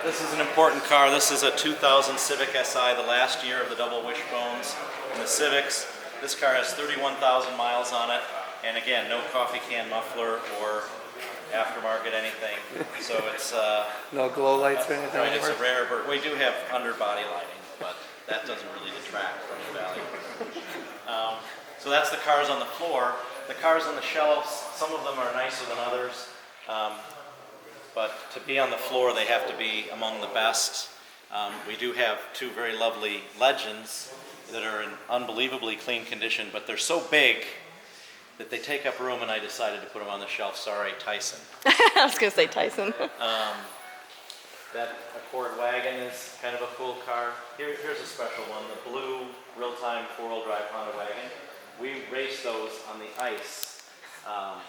This is an important car. This is a 2000 Civic Si, the last year of the double wishbones and the Civics. This car has 31,000 miles on it, and again, no coffee can muffler or aftermarket anything. So it's no glow lights or anything. Right, it's a rare bird. We do have underbody lighting, but that doesn't really detract from the value. So that's the cars on the floor. The cars on the shelves, some of them are nicer than others. But to be on the floor, they have to be among the best. We do have two very lovely Legends that are in unbelievably clean condition, but they're so big that they take up room, and I decided to put them on the shelf. Sorry, Tyson. I was going to say Tyson. That Accord wagon is kind of a cool car. Here's a special one, the blue RealTime four-wheel drive Honda wagon. We raced those on the ice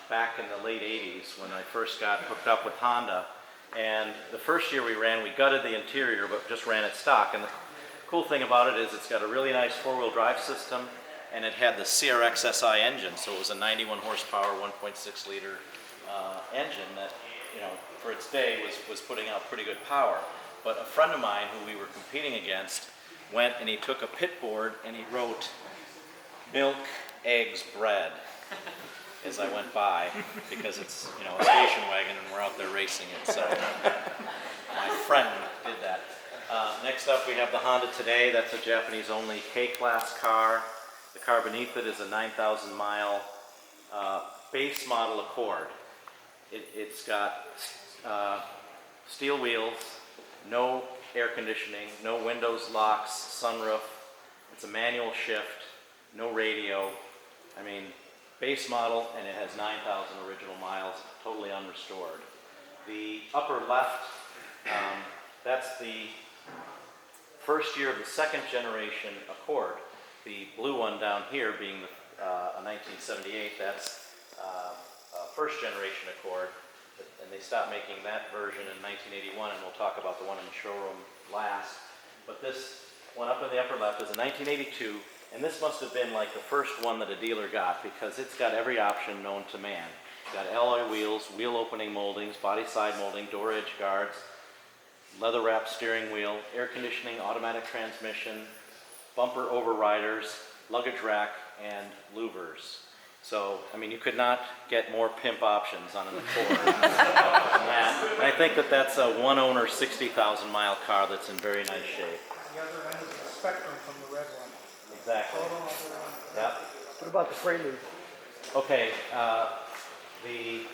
back in the late 80s when I first got hooked up with Honda. And the first year we ran, we gutted the interior but just ran it stock. And the cool thing about it is it's got a really nice four-wheel drive system, and it had the CRX SI engine, so it was a 91 horsepower, 1.6 liter engine that, you know, for its day was putting out pretty good power. But a friend of mine who we were competing against went and he took a pit board and he wrote milk, eggs, bread as I went by, because it's, you know, a station wagon and we're out there racing it. So my friend did that. Next up we have the Honda Today. That's a Japanese only K-Class car. The car beneath it is a 9,000 mile base model Accord. It's got steel wheels, no air conditioning, no windows, locks, sunroof. It's a manual shift, no radio. I mean, base model, and it has 9,000 original miles, totally unrestored. The upper left, that's the first year of the second generation Accord. The blue one down here being a 1978, that's first generation Accord, and they stopped making that version in 1981, and we'll talk about the one in the showroom last. But this one up in the upper left is a 1982, and this must have been like the first one that a dealer got, because it's got every option known to man. It's got alloy wheels, wheel opening moldings, body side molding, door edge guards, leather wrapped steering wheel, air conditioning, automatic transmission, bumper overriders, luggage rack, and louvers. So, I mean, you could not get more pimp options on an Accord than that. And I think that that's a one-owner, 60,000 mile car that's in very nice shape. The other end of the spectrum from the red one. Exactly. Yep. What about the Prelude? Okay, the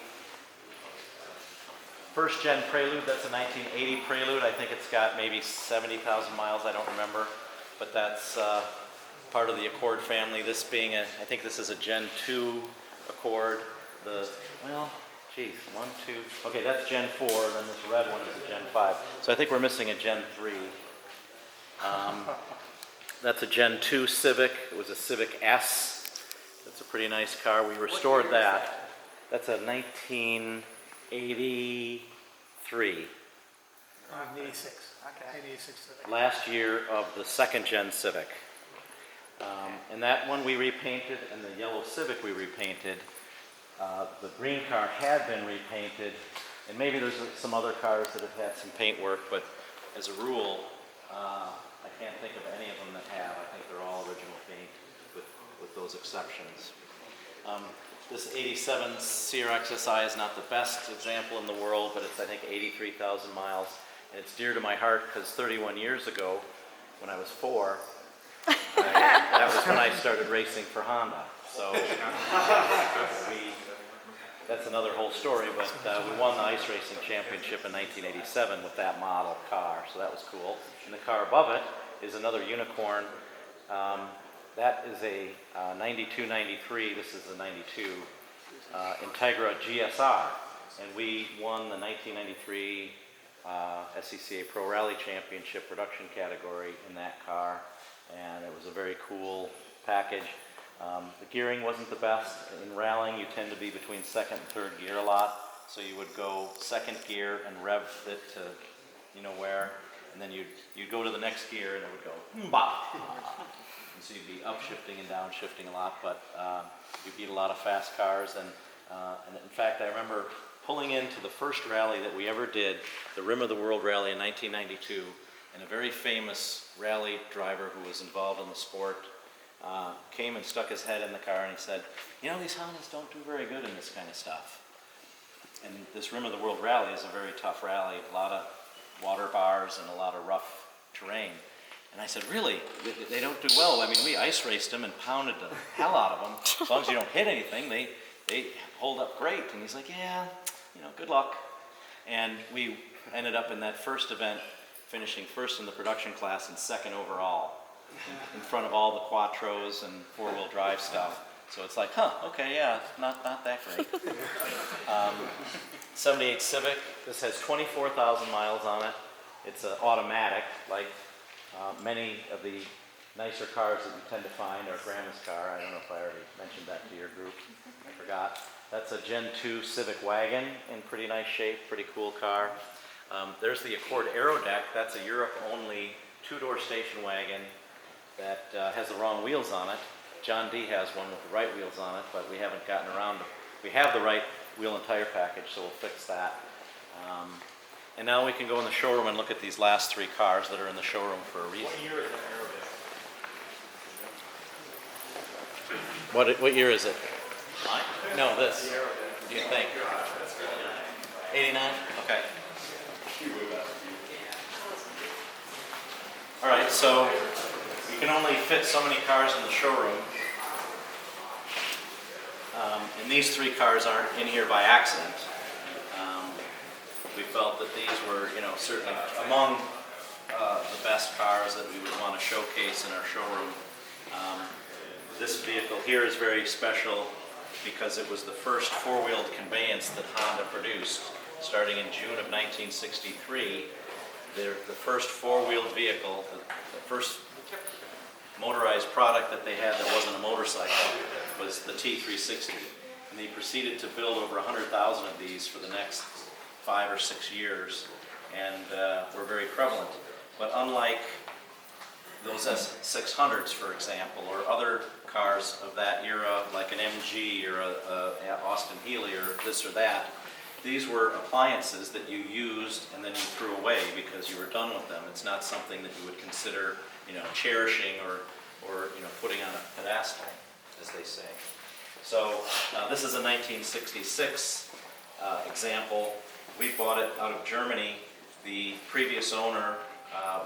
first gen Prelude, that's a 1980 Prelude. I think it's got maybe 70,000 miles, I don't remember. But that's part of the Accord family. This being I think this is a Gen 2 Accord. Well, geez, 1, 2, okay, that's Gen 4, then this red one is a Gen 5. So I think we're missing a Gen 3. That's a Gen 2 Civic. It was a Civic S. That's a pretty nice car. We restored that. That's a 1983. 86. Okay. 86 Civic. Last year of the second gen Civic. And that one we repainted, and the yellow Civic we repainted. The green car had been repainted, and maybe there's some other cars that have had some paint work, but as a rule, I can't think of any of them that have. I think they're all original paint with those exceptions. This 87 CRX SI is not the best example in the world, but it's, I think, 83,000 miles. And it's dear to my heart because 31 years ago, when I was 4, that was when I started racing for Honda. So that's another whole story, but we won the ice racing championship in 1987 with that model car, so that was cool. And the car above it is another unicorn. That is a 92-93, this is the 92, Integra GSR. And we won the 1993 SCCA Pro Rally Championship production category in that car, and it was a very cool package. The gearing wasn't the best. In rallying, you tend to be between second and third gear a lot, so you would go second gear and rev it to, you know where, and then you'd go to the next gear and it would go, bop. And so you'd be upshifting and downshifting a lot, but you beat a lot of fast cars, and in fact, I remember pulling into the first rally that we ever did, the Rim of the World Rally in 1992, and a very famous rally driver who was involved in the sport came and stuck his head in the car and he said, you know, these Hondas don't do very good in this kind of stuff. And this Rim of the World Rally is a very tough rally, a lot of water bars and a lot of rough terrain. And I said, really? They don't do well? I mean, we ice raced them and pounded the hell out of them. As long as you don't hit anything, they hold up great. And he's like, yeah, you know, good luck. And we ended up in that first event finishing first in the production class and second overall in front of all the Quattros and four-wheel drive stuff. So it's like, huh, okay, yeah, not that great. 78 Civic, this has 24,000 miles on it. It's an automatic, like many of the nicer cars that you tend to find are grandma's car. I don't know if I already mentioned that to your group. I forgot. That's a Gen 2 Civic wagon in pretty nice shape, pretty cool car. There's the Accord Aero Deck. That's a Europe-only two-door station wagon that has the wrong wheels on it. John D has one with the right wheels on it, but we haven't gotten around to. We have the right wheel and tire package, so we'll fix that. And now we can go in the showroom and look at these last three cars that are in the showroom for a reason. What year is the Aerodeck? What year is it? Mine? No, this. The Aerodeck. What do you think? 89? Okay. All right, so you can only fit so many cars in the showroom. And these three cars aren't in here by accident. We felt that these were, you know, certainly among the best cars that we would want to showcase in our showroom. This vehicle here is very special because it was the first four-wheeled conveyance that Honda produced. Starting in June of 1963, the first four-wheeled vehicle, the first motorized product that they had that wasn't a motorcycle was the T360. And they proceeded to build over 100,000 of these for the next 5 or 6 years, and were very prevalent. But unlike those S600s, for example, or other cars of that era, like an MG or a Austin Healey or this or that, these were appliances that you used and then you threw away because you were done with them. It's not something that you would consider, you know, cherishing or you know, putting on a pedestal, as they say. So this is a 1966 example. We bought it out of Germany. The previous owner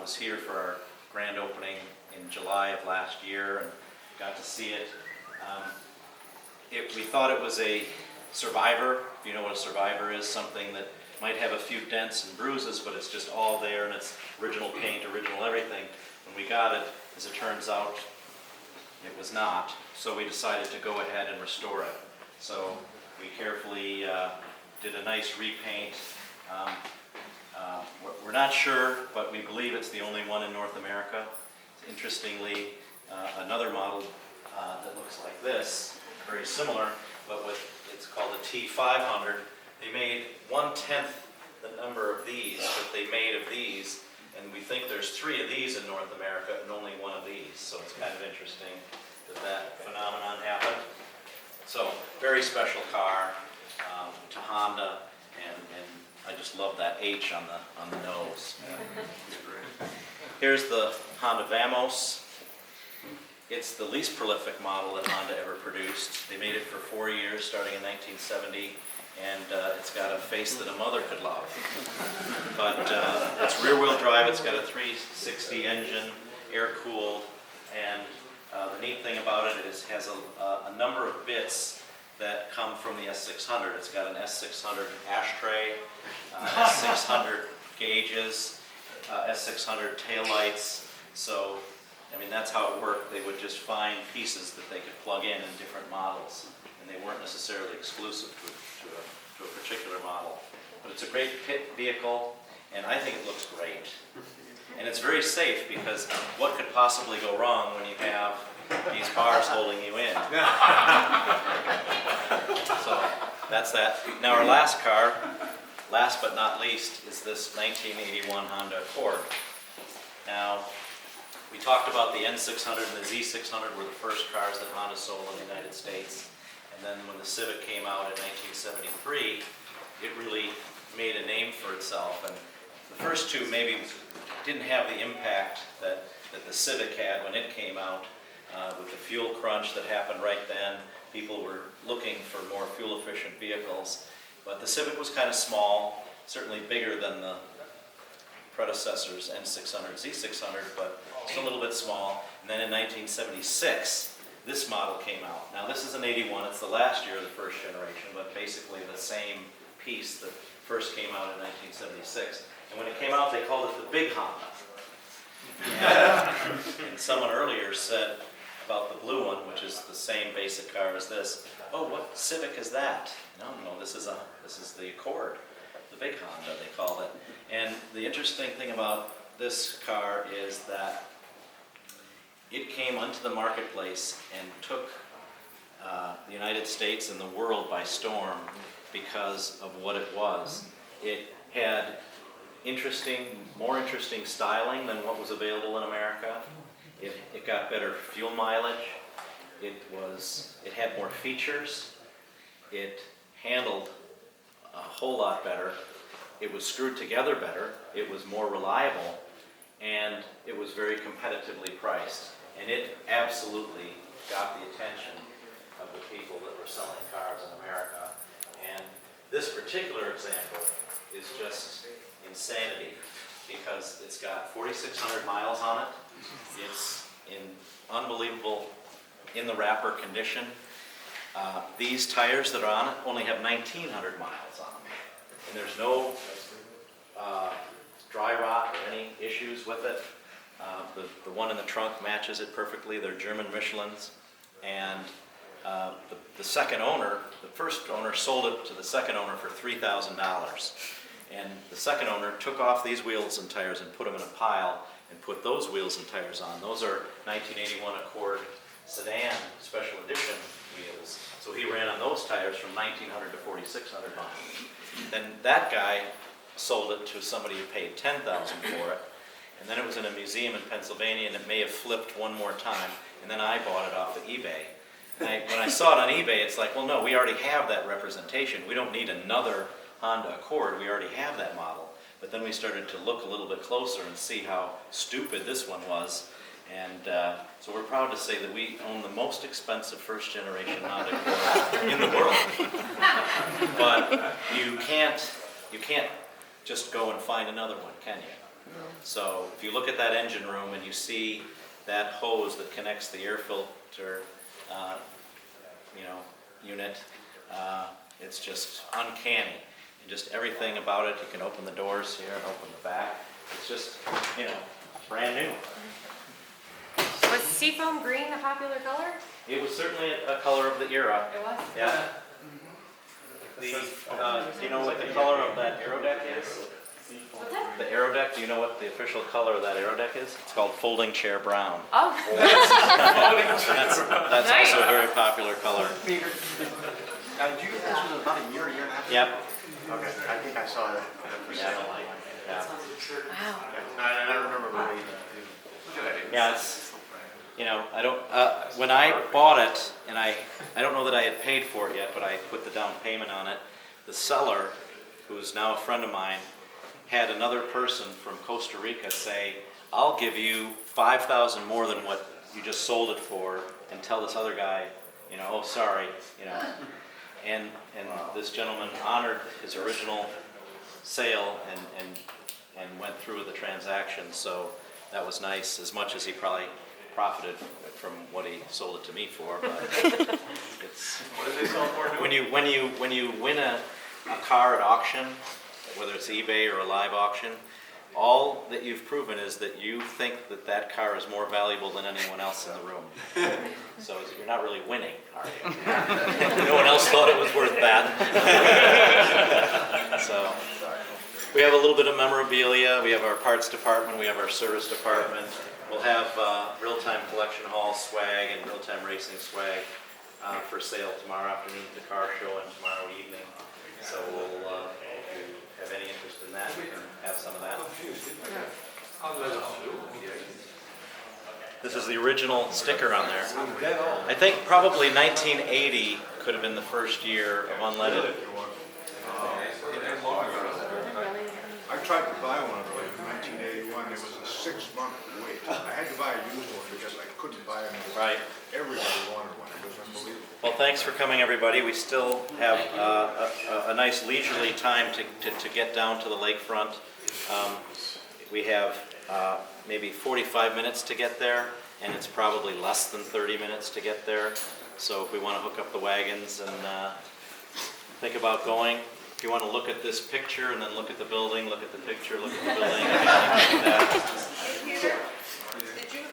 was here for our grand opening in July of last year and got to see it. We thought it was a survivor. If you know what a survivor is, something that might have a few dents and bruises, but it's just all there and it's original paint, original everything. When we got it, as it turns out, it was not. So we decided to go ahead and restore it. So we carefully did a nice repaint. We're not sure, but we believe it's the only one in North America. Interestingly, another model that looks like this, very similar, but it's called a T500. They made 1/10 the number of these that they made of these, and we think there's 3 of these in North America and only 1 of these. So it's kind of interesting that phenomenon happened. So very special car to Honda, and I just love that H on the nose. Here's the Honda Vamos. It's the least prolific model that Honda ever produced. They made it for 4 years, starting in 1970, and it's got a face that a mother could love. But it's rear-wheel drive. It's got a 360 engine, air-cooled, and the neat thing about it is it has a number of bits that come from the S600. It's got an S600 ashtray, S600 gauges, S600 taillights. So, I mean, that's how it worked. They would just find pieces that they could plug in different models, and they weren't necessarily exclusive to a particular model. But it's a great pit vehicle, and I think it looks great. And it's very safe because what could possibly go wrong when you have these bars holding you in? So that's that. Now our last car, last but not least, is this 1981 Honda Accord. Now, we talked about the N600 and the Z600 were the first cars that Honda sold in the United States. And then when the Civic came out in 1973, it really made a name for itself. And the first two maybe didn't have the impact that the Civic had when it came out. With the fuel crunch that happened right then, people were looking for more fuel-efficient vehicles. But the Civic was kind of small, certainly bigger than the predecessors N600, Z600, but just a little bit small. And then in 1976, this model came out. Now this is an 81, it's the last year of the first generation, but basically the same piece that first came out in 1976. And when it came out, they called it the Big Honda. And someone earlier said about the blue one, which is the same basic car as this, oh, what Civic is that? No, this is the Accord, the Big Honda, they called it. And the interesting thing about this car is that it came onto the marketplace and took the United States and the world by storm because of what it was. It had more interesting styling than what was available in America. It got better fuel mileage. It had more features. It handled a whole lot better. It was screwed together better. It was more reliable, and it was very competitively priced. And it absolutely got the attention of the people that were selling cars in America. And this particular example is just insanity because it's got 4,600 miles on it. It's in unbelievable in the wrapper condition. These tires that are on it only have 1,900 miles on them. And there's no dry rot or any issues with it. The one in the trunk matches it perfectly. They're German Michelins. And the second owner, the first owner sold it to the second owner for $3,000. And the second owner took off these wheels and tires and put them in a pile and put those wheels and tires on. Those are 1981 Accord sedan special edition wheels. So he ran on those tires from 1,900 to 4,600 miles. Then that guy sold it to somebody who paid $10,000 for it. And then it was in a museum in Pennsylvania, and it may have flipped one more time. And then I bought it off of eBay. And when I saw it on eBay, it's like, well, no, we already have that representation. We don't need another Honda Accord. We already have that model. But then we started to look a little bit closer and see how stupid this one was. And so we're proud to say that we own the most expensive first-generation Honda Accord in the world. But you can't just go and find another one, can you? So if you look at that engine room and you see that hose that connects the air filter, unit, it's just uncanny. And just everything about it, you can open the doors here and open the back. It's just, brand new. Was seafoam green a popular color? It was certainly a color of the era. It was? Yeah. Do you know what the color of that aero deck is? What's that? The aero deck, do you know what the official color of that aero deck is? It's called folding chair brown. Oh, That's Nice. also a very popular color. Peter, did you get this was about a year and a half? Yep. Okay, I think I saw that for sale. Yeah. wow. I remember when we. Yeah, it's, I don't, when I bought it, and I don't know that I had paid for it yet, but I put the down payment on it, the seller, who's now a friend of mine, had another person from Costa Rica say, I'll give you $5,000 more than what you just sold it for, and tell this other guy, oh, sorry, And this gentleman honored his original sale and went through with the transaction. So that was nice, as much as he probably profited from what he sold it to me for. But it's What did they sell for? when you win a car at auction, whether it's eBay or a live auction, all that you've proven is that you think that car is more valuable than anyone else in the room. So you're not really winning, are you? No one else thought it was worth that. So we have a little bit of memorabilia. We have our parts department. We have our service department. We'll have RealTime collection hall swag and RealTime racing swag for sale tomorrow afternoon at the car show and tomorrow evening. So we'll, if you have any interest in that, we can have some of that. This is the original sticker on there. I think probably 1980 could have been the first year of unleaded. and it was a 6-month wait. I had to buy a used one because I couldn't buy them. Right. Everybody wanted one, it was unbelievable. Well, thanks for coming, everybody. We still have a nice leisurely time to get down to the lakefront. We have maybe 45 minutes to get there, and it's probably less than 30 minutes to get there. So if we want to hook up the wagons and think about going, if you want to look at this picture and then look at the building, look at the picture, look at the building, anything like that.